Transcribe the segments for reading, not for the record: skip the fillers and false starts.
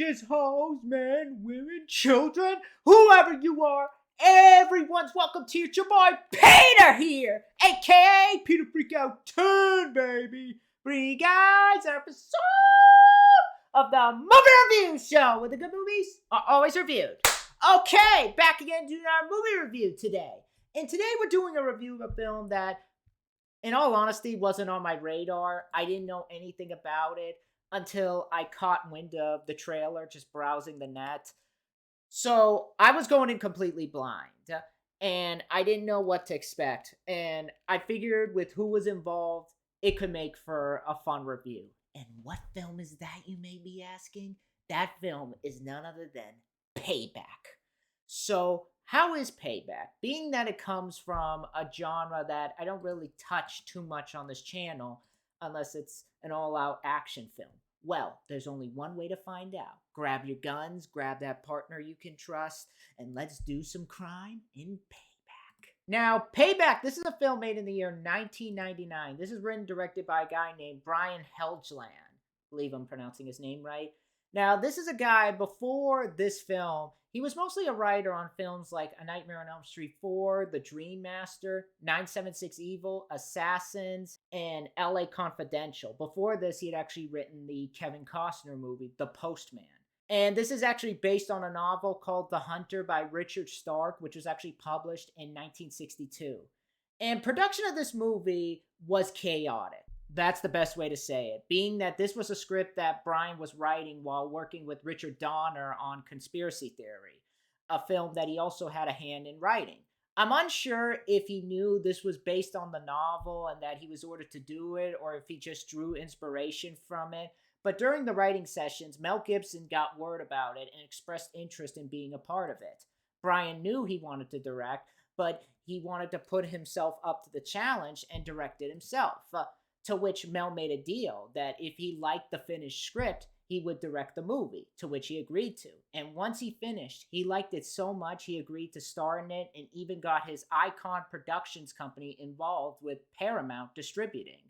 bitches, hoes, men, women, children, whoever you are, everyone's welcome to your boy Peter here, aka Peter Freakout 10, baby. Bring you guys an episode of the Movie Review Show, where the good movies are always reviewed. Okay, back again doing our movie review today. And today we're doing a review of a film that, in all honesty, wasn't on my radar. I didn't know anything about it until I caught wind of the trailer just browsing the net. So I was going in completely blind and I didn't know what to expect. And I figured with who was involved, it could make for a fun review. And what film is that, you may be asking? That film is none other than Payback. So how is Payback? Being that it comes from a genre that I don't really touch too much on this channel unless it's an all-out action film. Well, there's only one way to find out. Grab your guns, grab that partner you can trust, and let's do some crime in Payback. Now, Payback, this is a film made in the year 1999. This is written and directed by a guy named Brian Helgeland. I believe I'm pronouncing his name right. Now, this is a guy, before this film, he was mostly a writer on films like A Nightmare on Elm Street 4, The Dream Master, 976 Evil, Assassins, and LA Confidential. Before this, he had actually written the Kevin Costner movie, The Postman. And this is actually based on a novel called The Hunter by Richard Stark, which was actually published in 1962. And production of this movie was chaotic. That's the best way to say it, being that this was a script that Brian was writing while working with Richard Donner on Conspiracy Theory, a film that he also had a hand in writing. I'm unsure if he knew this was based on the novel and that he was ordered to do it, or if he just drew inspiration from it. But during the writing sessions, Mel Gibson got word about it and expressed interest in being a part of it. Brian knew he wanted to direct, but he wanted to put himself up to the challenge and direct it himself. To which Mel made a deal that if he liked the finished script, he would direct the movie, to which he agreed to. And once he finished, he liked it so much he agreed to star in it and even got his Icon Productions company involved with Paramount distributing.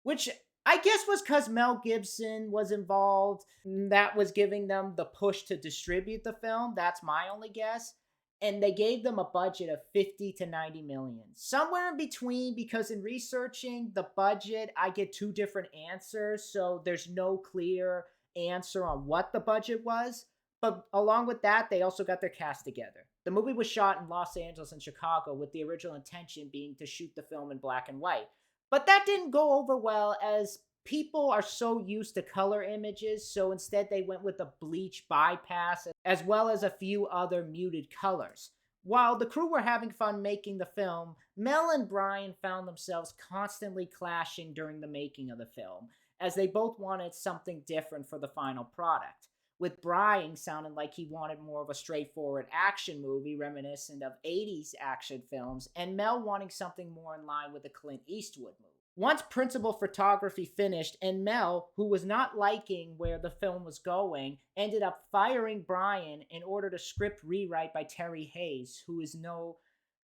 Which I guess was because Mel Gibson was involved. That was giving them the push to distribute the film. That's my only guess. And they gave them a budget of 50 to 90 million. Somewhere in between, because in researching the budget, I get two different answers, so there's no clear answer on what the budget was. But along with that, they also got their cast together. The movie was shot in Los Angeles and Chicago, with the original intention being to shoot the film in black and white. But that didn't go over well, as people are so used to color images, so instead they went with a bleach bypass as well as a few other muted colors. While the crew were having fun making the film, Mel and Brian found themselves constantly clashing during the making of the film, as they both wanted something different for the final product. With Brian sounding like he wanted more of a straightforward action movie reminiscent of 80s action films, and Mel wanting something more in line with a Clint Eastwood movie. Once principal photography finished, and Mel, who was not liking where the film was going, ended up firing Brian and ordered a script rewrite by Terry Hayes, who is no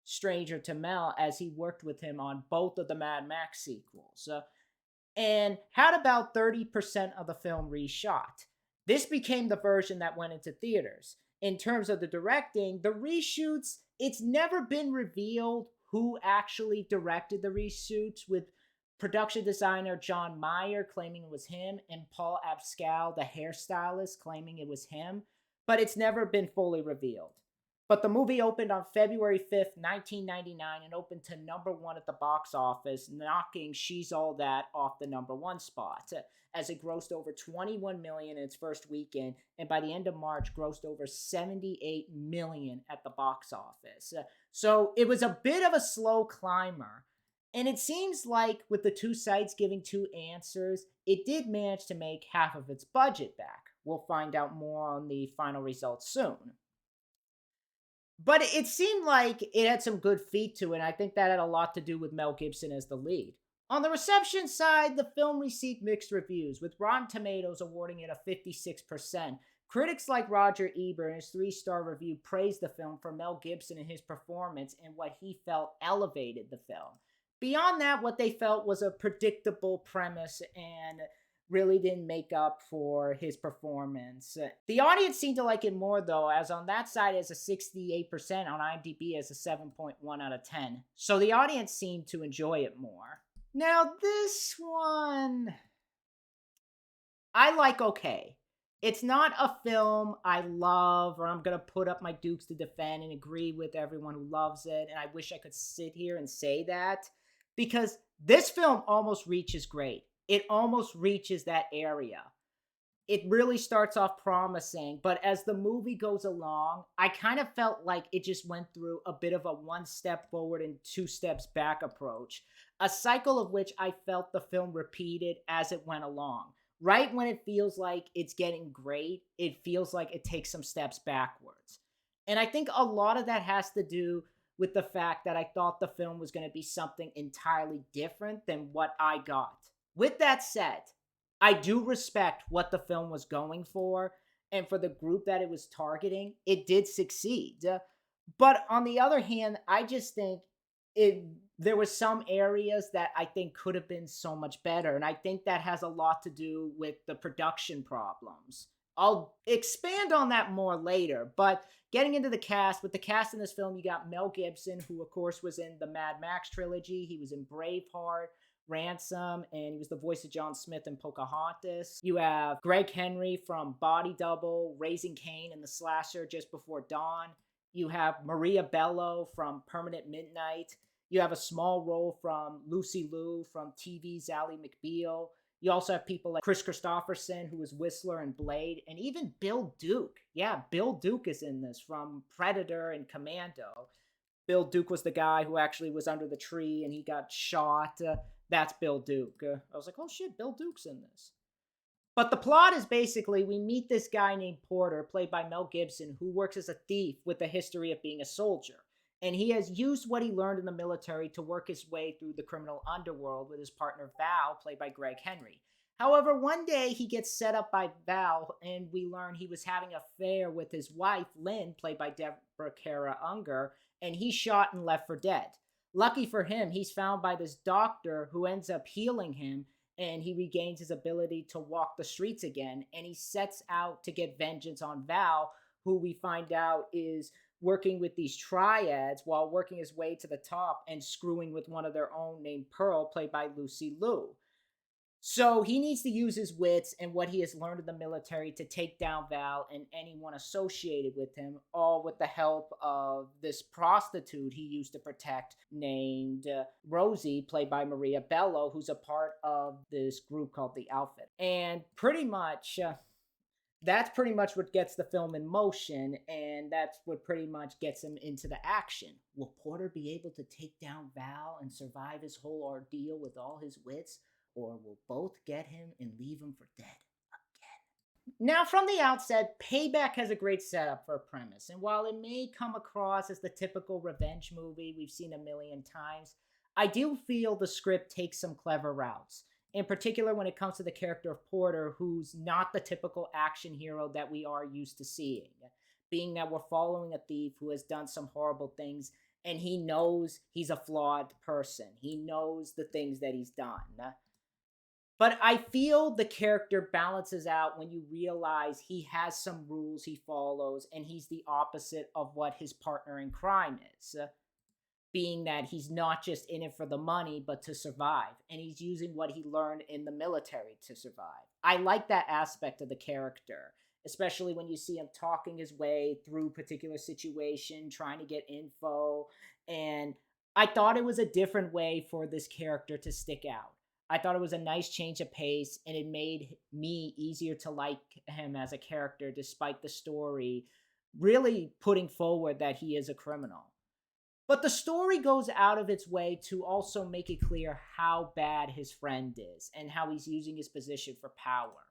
stranger to Mel as he worked with him on both of the Mad Max sequels, and had about 30% of the film reshot. This became the version that went into theaters. In terms of the directing, the reshoots, it's never been revealed who actually directed the reshoots, with production designer John Meyer claiming it was him, and Paul Abscal, the hairstylist, claiming it was him, but it's never been fully revealed. But the movie opened on February 5th, 1999, and opened to #1 at the box office, knocking She's All That off the #1 spot, as it grossed over $21 million in its first weekend, and by the end of March, grossed over $78 million at the box office. So it was a bit of a slow climber. And it seems like with the two sites giving two answers, it did manage to make half of its budget back. We'll find out more on the final results soon. But it seemed like it had some good feet to it, and I think that had a lot to do with Mel Gibson as the lead. On the reception side, the film received mixed reviews, with Rotten Tomatoes awarding it a 56%. Critics like Roger Ebert in his 3-star review praised the film for Mel Gibson and his performance and what he felt elevated the film. Beyond that, what they felt was a predictable premise and really didn't make up for his performance. The audience seemed to like it more, though, as on that side is a 68%, on IMDb as a 7.1 out of 10. So the audience seemed to enjoy it more. Now, this one, I like okay. It's not a film I love or I'm going to put up my dukes to defend and agree with everyone who loves it. And I wish I could sit here and say that because this film almost reaches great. It almost reaches that area. It really starts off promising, but as the movie goes along, I kind of felt like it just went through a bit of a one step forward and two steps back approach, a cycle of which I felt the film repeated as it went along. Right when it feels like it's getting great, it feels like it takes some steps backwards. And I think a lot of that has to do with the fact that I thought the film was going to be something entirely different than what I got. With that said, I do respect what the film was going for, and for the group that it was targeting, it did succeed. But on the other hand, I just think it there was some areas that I think could have been so much better, and I think that has a lot to do with the production problems. I'll expand on that more later, but getting into the cast, with the cast in this film, you got Mel Gibson, who of course was in the Mad Max trilogy. He was in Braveheart, Ransom, and he was the voice of John Smith in Pocahontas. You have Gregg Henry from Body Double, Raising Cain, and the slasher Just Before Dawn. You have Maria Bello from Permanent Midnight. You have a small role from Lucy Liu from TV's Ally McBeal. You also have people like Kris Kristofferson, who was Whistler and Blade, and even Bill Duke. Yeah, Bill Duke is in this from Predator and Commando. Bill Duke was the guy who actually was under the tree and he got shot. That's Bill Duke. I was like, oh shit, Bill Duke's in this. But the plot is basically we meet this guy named Porter, played by Mel Gibson, who works as a thief with a history of being a soldier. And he has used what he learned in the military to work his way through the criminal underworld with his partner Val, played by Gregg Henry. However, one day he gets set up by Val, and we learn he was having an affair with his wife, Lynn, played by Deborah Kara Unger, and he's shot and left for dead. Lucky for him, he's found by this doctor who ends up healing him, and he regains his ability to walk the streets again, and he sets out to get vengeance on Val, who we find out is working with these triads while working his way to the top and screwing with one of their own named Pearl, played by Lucy Liu. So he needs to use his wits and what he has learned in the military to take down Val and anyone associated with him, all with the help of this prostitute he used to protect named Rosie, played by Maria Bello, who's a part of this group called The Outfit. And pretty much that's pretty much what gets the film in motion, and that's what pretty much gets him into the action. Will Porter be able to take down Val and survive his whole ordeal with all his wits, or will both get him and leave him for dead again? Now, from the outset, Payback has a great setup for a premise, and while it may come across as the typical revenge movie we've seen a million times, I do feel the script takes some clever routes. In particular, when it comes to the character of Porter, who's not the typical action hero that we are used to seeing. Being that we're following a thief who has done some horrible things, and he knows he's a flawed person. He knows the things that he's done. But I feel the character balances out when you realize he has some rules he follows, and he's the opposite of what his partner in crime is. Being that he's not just in it for the money, but to survive. And he's using what he learned in the military to survive. I like that aspect of the character, especially when you see him talking his way through particular situation, trying to get info. And I thought it was a different way for this character to stick out. I thought it was a nice change of pace, and it made me easier to like him as a character, despite the story really putting forward that he is a criminal. But the story goes out of its way to also make it clear how bad his friend is and how he's using his position for power.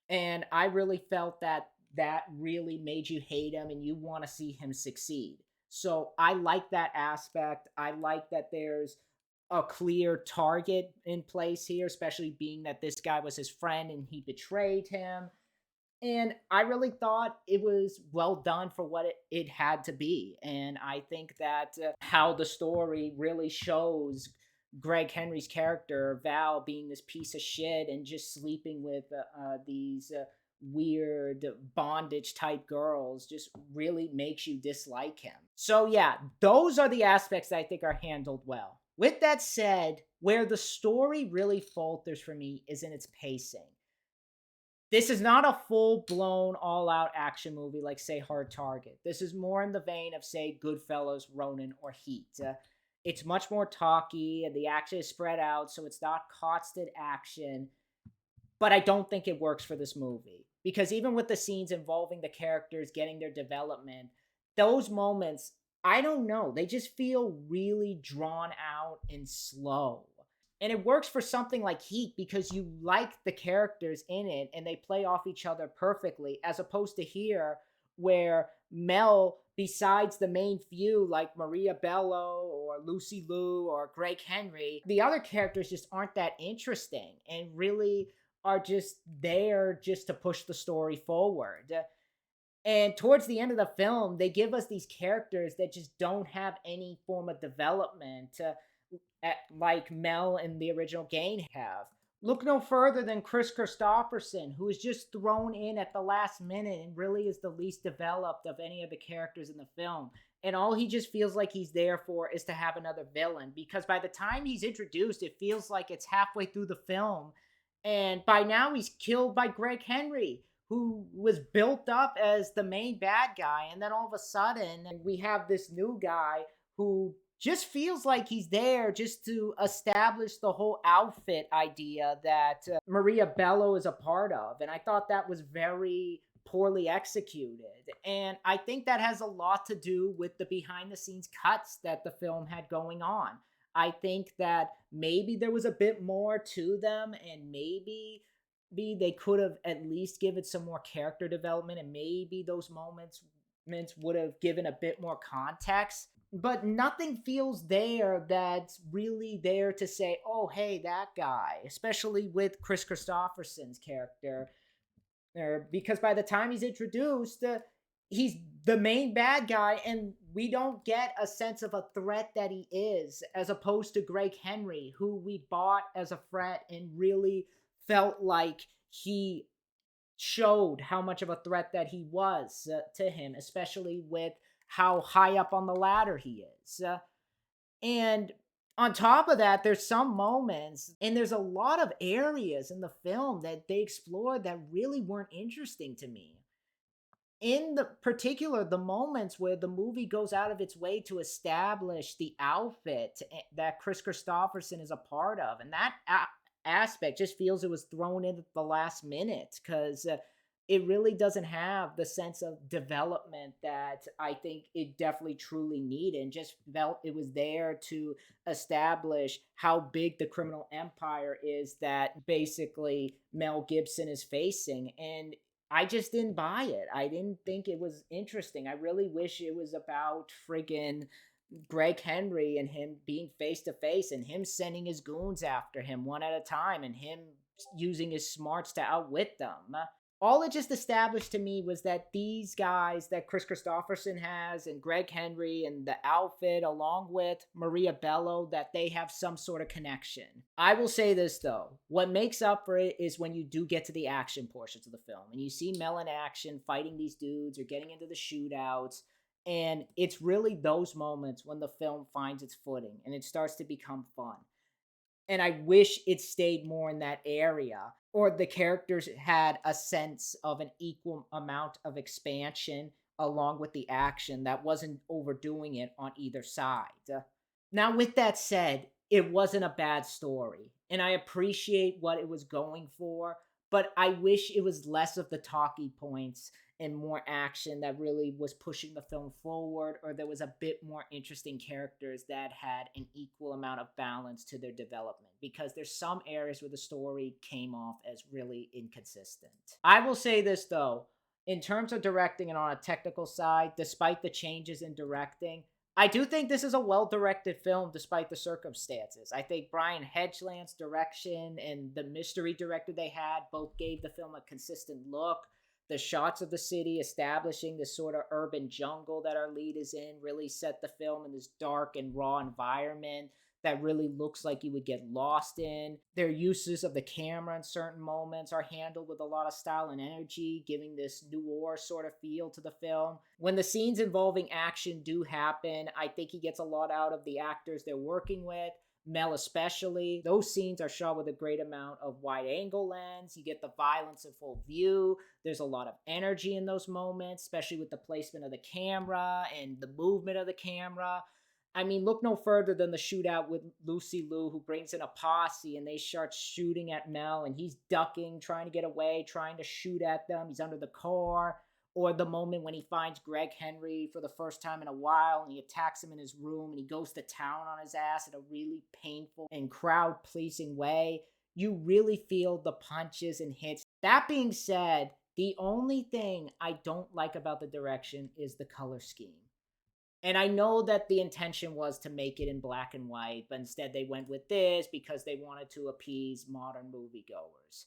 And I really felt that that really made you hate him and you want to see him succeed. So I like that aspect. I like that there's a clear target in place here, especially being that this guy was his friend and he betrayed him. And I really thought it was well done for what it had to be. And I think that how the story really shows Gregg Henry's character, Val, being this piece of shit and just sleeping with these weird bondage type girls just really makes you dislike him. So, yeah, those are the aspects that I think are handled well. With that said, where the story really falters for me is in its pacing. This is not a full blown all out action movie like, say, Hard Target. This is more in the vein of, say, Goodfellas, Ronin, or Heat. It's much more talky, and the action is spread out, so it's not constant action. But I don't think it works for this movie. Because even with the scenes involving the characters getting their development, those moments, I don't know, they just feel really drawn out and slow. And it works for something like Heat because you like the characters in it and they play off each other perfectly, as opposed to here, where Mel, besides the main few like Maria Bello or Lucy Liu or Gregg Henry, the other characters just aren't that interesting and really are just there just to push the story forward. And towards the end of the film, they give us these characters that just don't have any form of development, like Mel and the original Gain have. Look no further than Kris Kristofferson, who is just thrown in at the last minute and really is the least developed of any of the characters in the film. And all he just feels like he's there for is to have another villain, because by the time he's introduced, it feels like it's halfway through the film. And by now, he's killed by Gregg Henry, who was built up as the main bad guy. And then all of a sudden, we have this new guy who just feels like he's there just to establish the whole outfit idea that Maria Bello is a part of. And I thought that was very poorly executed. And I think that has a lot to do with the behind the scenes cuts that the film had going on. I think that maybe there was a bit more to them, and maybe they could have at least given some more character development, and maybe those moments would have given a bit more context. But nothing feels there that's really there to say, oh, hey, that guy, especially with Kris Kristofferson's character. Because by the time he's introduced, he's the main bad guy, and we don't get a sense of a threat that he is, as opposed to Gregg Henry, who we bought as a threat and really felt like he showed how much of a threat that he was to him, especially with how high up on the ladder he is. And on top of that, there's some moments, and there's a lot of areas in the film that they explored that really weren't interesting to me. In the particular, the moments where the movie goes out of its way to establish the outfit that Kris Kristofferson is a part of, and that aspect just feels it was thrown in at the last minute, because it really doesn't have the sense of development that I think it definitely truly needed, and just felt it was there to establish how big the criminal empire is that basically Mel Gibson is facing. And I just didn't buy it. I didn't think it was interesting. I really wish it was about friggin' Gregg Henry and him being face to face and him sending his goons after him one at a time and him using his smarts to outwit them. All it just established to me was that these guys that Kris Kristofferson has and Gregg Henry and the outfit, along with Maria Bello, that they have some sort of connection. I will say this though, what makes up for it is when you do get to the action portions of the film and you see Mel in action fighting these dudes or getting into the shootouts. And it's really those moments when the film finds its footing and it starts to become fun. And I wish it stayed more in that area, or the characters had a sense of an equal amount of expansion along with the action that wasn't overdoing it on either side. Now, with that said, it wasn't a bad story, and I appreciate what it was going for, but I wish it was less of the talky points and more action that really was pushing the film forward, or there was a bit more interesting characters that had an equal amount of balance to their development, because there's some areas where the story came off as really inconsistent. I will say this though, in terms of directing and on a technical side, despite the changes in directing, I do think this is a well-directed film despite the circumstances. I think Brian Helgeland's direction and the mystery director they had both gave the film a consistent look. The shots of the city establishing this sort of urban jungle that our lead is in really set the film in this dark and raw environment. that really looks like you would get lost in. Their uses of the camera in certain moments are handled with a lot of style and energy, giving this noir sort of feel to the film. When the scenes involving action do happen, I think he gets a lot out of the actors they're working with. Mel especially. Those scenes are shot with a great amount of wide angle lens. You get the violence in full view. There's a lot of energy in those moments, especially with the placement of the camera and the movement of the camera. I mean, look no further than the shootout with Lucy Liu, who brings in a posse and they start shooting at Mel and he's ducking, trying to get away, trying to shoot at them. He's under the car. Or the moment when he finds Gregg Henry for the first time in a while and he attacks him in his room and he goes to town on his ass in a really painful and crowd-pleasing way. You really feel the punches and hits. That being said, the only thing I don't like about the direction is the color scheme. And I know that the intention was to make it in black and white, but instead they went with this because they wanted to appease modern moviegoers.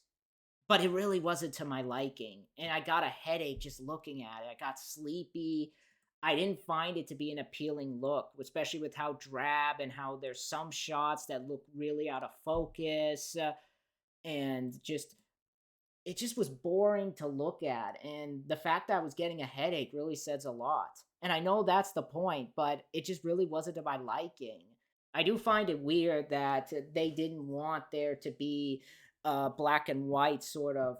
But it really wasn't to my liking, and I got a headache just looking at it. I got sleepy. I didn't find it to be an appealing look, especially with how drab and how there's some shots that look really out of focus, and it just was boring to look at. And the fact that I was getting a headache really says a lot. And I know that's the point, but it just really wasn't to my liking. I do find it weird that they didn't want there to be black and white sort of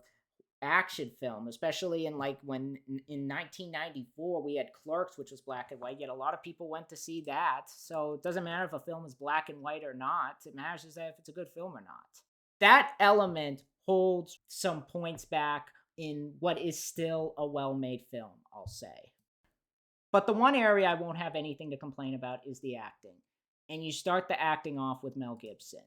action film, especially in like when in 1994 we had Clerks, which was black and white, yet a lot of people went to see that. So it doesn't matter if a film is black and white or not. It matters is that if it's a good film or not. That element holds some points back in what is still a well-made film, I'll say. But the one area I won't have anything to complain about is the acting. And you start the acting off with Mel Gibson.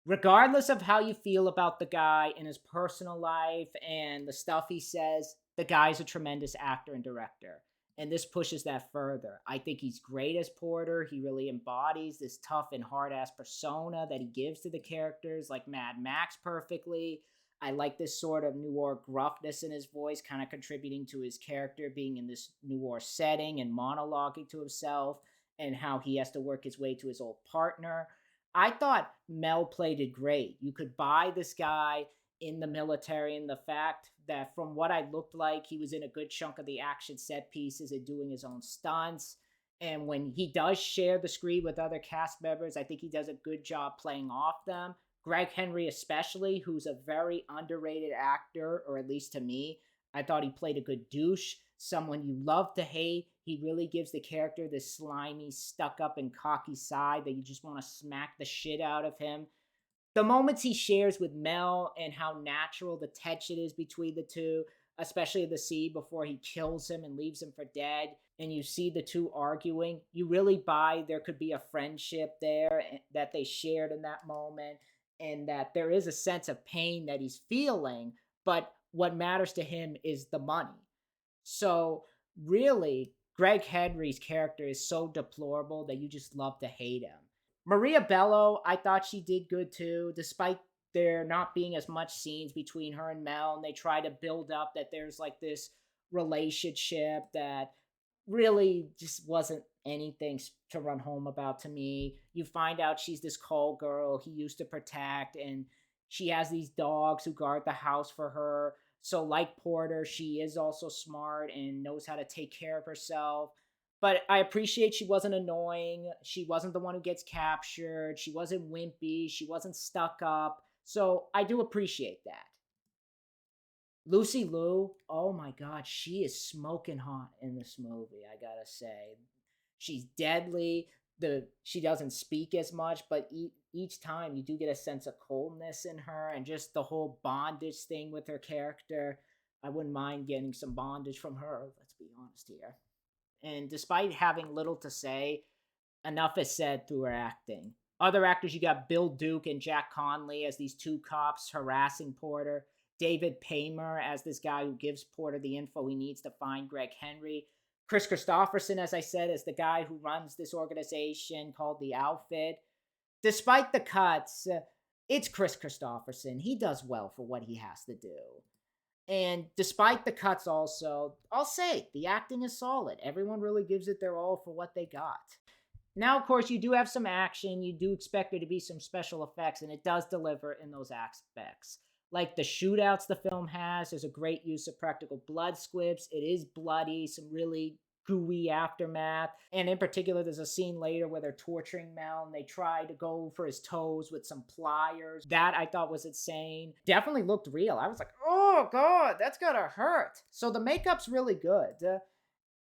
Regardless of how you feel about the guy in his personal life and the stuff he says, the guy's a tremendous actor and director. And this pushes that further. I think he's great as Porter. He really embodies this tough and hard-ass persona that he gives to the characters, like Mad Max perfectly. I like this sort of noir gruffness in his voice, kind of contributing to his character being in this noir setting and monologuing to himself, and how he has to work his way to his old partner. I thought Mel played it great. You could buy this guy in the military, and the fact that from what I looked like, he was in a good chunk of the action set pieces and doing his own stunts. And when he does share the screen with other cast members, I think he does a good job playing off them. Gregg Henry especially, who's a very underrated actor, or at least to me. I thought he played a good douche, someone you love to hate. He really gives the character this slimy, stuck-up, and cocky side that you just want to smack the shit out of him. The moments he shares with Mel and how natural the tension is between the two, especially the scene before he kills him and leaves him for dead, and you see the two arguing, you really buy there could be a friendship there that they shared in that moment, and that there is a sense of pain that he's feeling, but what matters to him is the money. So, really, Gregg Henry's character is so deplorable that you just love to hate him. Maria Bello, I thought she did good too, despite there not being as much scenes between her and Mel, and they try to build up that there's like this relationship that really just wasn't anything to run home about to me. You find out she's this call girl he used to protect, and she has these dogs who guard the house for her. So, like Porter, she is also smart and knows how to take care of herself. But I appreciate she wasn't annoying. She wasn't the one who gets captured. She wasn't wimpy. She wasn't stuck up. So, I do appreciate that. Lucy Liu, oh my God, she is smoking hot in this movie, I gotta say. She's deadly. She doesn't speak as much, but each time you do get a sense of coldness in her, and just the whole bondage thing with her character. I wouldn't mind getting some bondage from her, let's be honest here. And despite having little to say, enough is said through her acting. Other actors, you got Bill Duke and Jack Conley as these two cops harassing Porter. David Paymer as this guy who gives Porter the info he needs to find Gregg Henry. Kris Kristofferson, as I said, as the guy who runs this organization called The Outfit. Despite the cuts, it's Kris Kristofferson. He does well for what he has to do. And despite the cuts also, I'll say, the acting is solid. Everyone really gives it their all for what they got. Now, of course, you do have some action. You do expect there to be some special effects, and it does deliver in those aspects. Like the shootouts the film has, there's a great use of practical blood squibs. It is bloody, some really gooey aftermath. And in particular, there's a scene later where they're torturing Mel and they try to go for his toes with some pliers. That I thought was insane. Definitely looked real. I was like, oh God, that's gotta hurt. So the makeup's really good.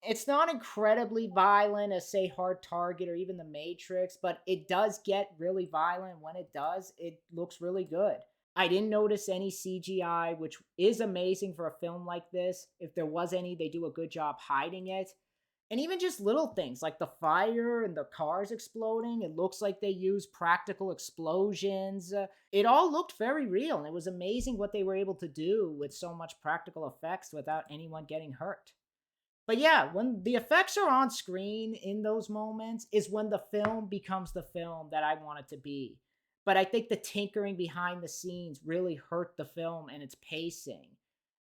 It's not incredibly violent as, say, Hard Target or even The Matrix, but it does get really violent. When it does, it looks really good. I didn't notice any CGI, which is amazing for a film like this. If there was any, they do a good job hiding it. And even just little things like the fire and the cars exploding, it looks like they used practical explosions. It all looked very real, and it was amazing what they were able to do with so much practical effects without anyone getting hurt. But yeah, when the effects are on screen in those moments is when the film becomes the film that I want it to be. But I think the tinkering behind the scenes really hurt the film and its pacing,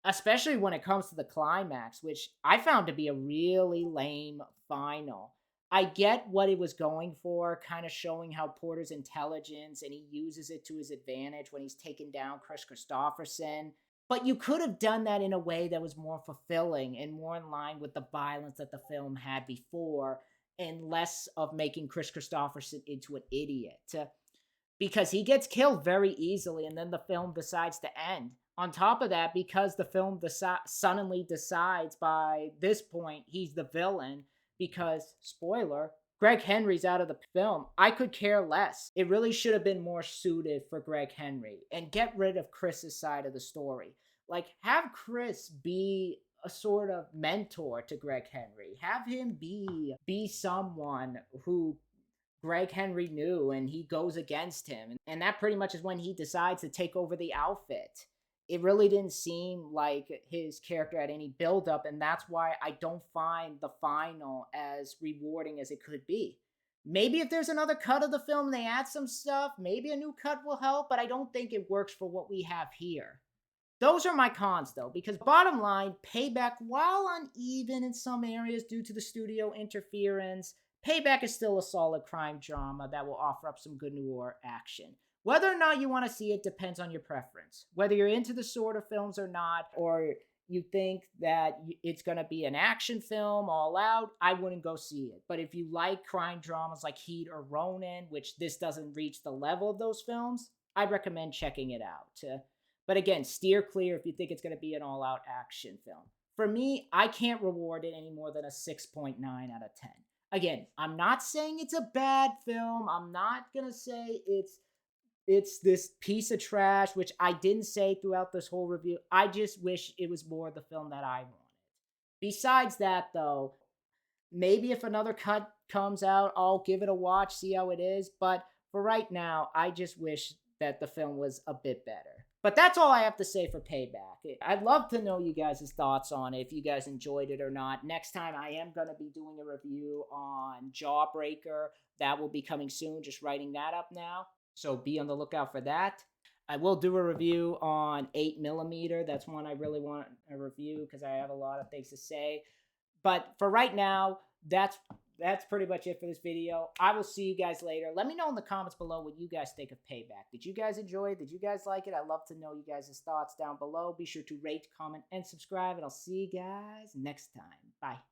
especially when it comes to the climax, which I found to be a really lame final. I get what it was going for, kind of showing how Porter's intelligence and he uses it to his advantage when he's taken down Kris Kristofferson. But you could have done that in a way that was more fulfilling and more in line with the violence that the film had before, and less of making Kris Kristofferson into an idiot. Because he gets killed very easily, and then the film decides to end. On top of that, because the film suddenly decides by this point he's the villain, because, spoiler, Gregg Henry's out of the film, I could care less. It really should have been more suited for Gregg Henry and get rid of Chris's side of the story. Like, have Kris be a sort of mentor to Gregg Henry. Have him be someone who Gregg Henry knew and he goes against him. And that pretty much is when he decides to take over the outfit. It really didn't seem like his character had any buildup, and that's why I don't find the final as rewarding as it could be. Maybe if there's another cut of the film and they add some stuff, maybe a new cut will help, but I don't think it works for what we have here. Those are my cons, though, because bottom line, Payback, while uneven in some areas due to the studio interference, Payback is still a solid crime drama that will offer up some good noir action. Whether or not you want to see it depends on your preference. Whether you're into the sort of films or not, or you think that it's going to be an action film all out, I wouldn't go see it. But if you like crime dramas like Heat or Ronin, which this doesn't reach the level of those films, I'd recommend checking it out. But again, steer clear if you think it's going to be an all-out action film. For me, I can't reward it any more than a 6.9 out of 10. Again, I'm not saying it's a bad film. I'm not going to say it's this piece of trash, which I didn't say throughout this whole review. I just wish it was more the film that I wanted. Besides that, though, maybe if another cut comes out, I'll give it a watch, see how it is. But for right now, I just wish that the film was a bit better. But that's all I have to say for Payback. I'd love to know you guys' thoughts on it, if you guys enjoyed it or not. Next time, I am going to be doing a review on Jawbreaker. That will be coming soon, just writing that up now. So be on the lookout for that. I will do a review on 8mm. That's one I really want to review because I have a lot of things to say. But for right now, that's pretty much it for this video. I will see you guys later. Let me know in the comments below what you guys think of Payback. Did you guys enjoy it? Did you guys like it? I'd love to know you guys' thoughts down below. Be sure to rate, comment, and subscribe, and I'll see you guys next time. Bye.